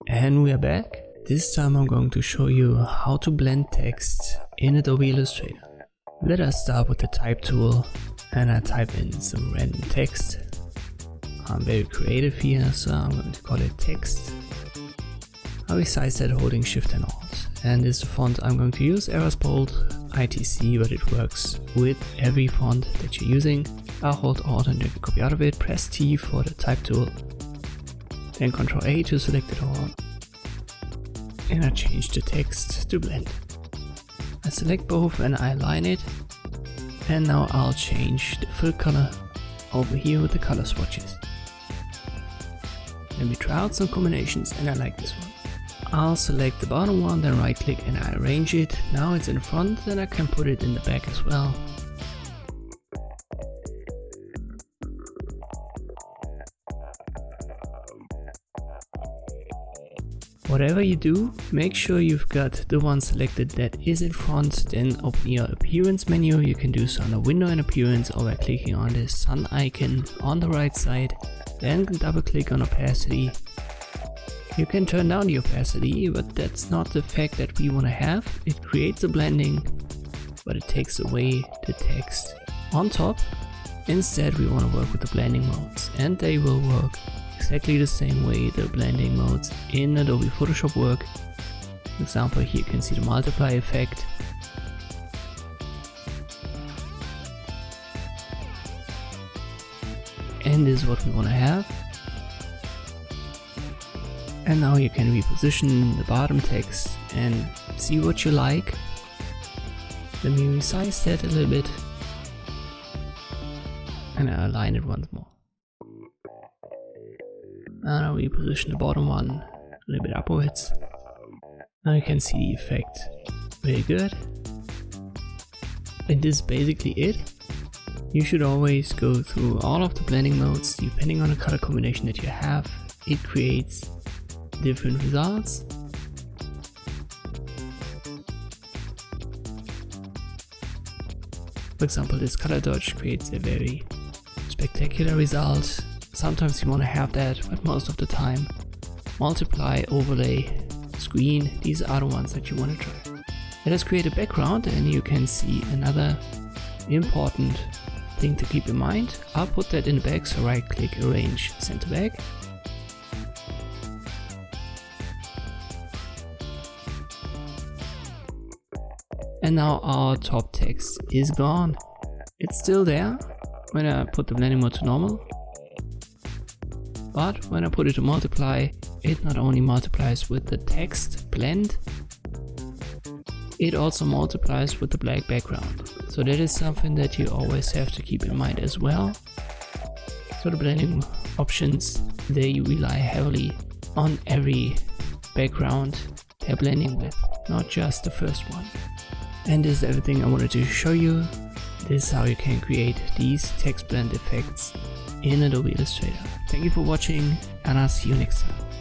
And we are back. This time I'm going to show you how to blend text in Adobe Illustrator. Let us start with the type tool and I type in some random text. I'm very creative here, so I'm going to call it text. I resize that holding Shift and Alt. And this font I'm going to use, Errors Bold, ITC, but it works with every font that you're using. I'll hold Alt and copy out of it, press T for the type tool, then Ctrl A to select it all. And I change the text to blend. I select both and I align it. And now I'll change the fill color over here with the color swatches. Let me try out some combinations and I like this one. I'll select the bottom one, then right click and I arrange it. Now it's in front, then I can put it in the back as well. Whatever you do, make sure you've got the one selected that is in front, then open your appearance menu. You can do so on the window in appearance or by clicking on the sun icon on the right side, then double click on opacity. You can turn down the opacity, but that's not the effect that we want to have. It creates a blending, but it takes away the text on top. Instead, we want to work with the blending modes, and they will work exactly the same way the blending modes in Adobe Photoshop work. For example, here you can see the multiply effect. And this is what we want to have. And now you can reposition the bottom text and see what you like. Let me resize that a little bit. And I align it once more. And I'll reposition the bottom one a little bit upwards. Now you can see the effect. Very good. And this is basically it. You should always go through all of the blending modes depending on the color combination that you have. It creates different results. For example, this color dodge creates a very spectacular result. Sometimes you want to have that, but most of the time, multiply, overlay, screen, these are the ones that you want to try. Let us create a background and you can see another important thing to keep in mind. I'll put that in the back, so right click, arrange, center back. And now our top text is gone. It's still there when I put the blending mode to normal. But when I put it to multiply, it not only multiplies with the text blend, it also multiplies with the black background. So that is something that you always have to keep in mind as well. So the blending options, they rely heavily on every background they're blending with, not just the first one. And this is everything I wanted to show you. This is how you can create these text blend effects in Adobe Illustrator. Thank you for watching and I'll see you next time.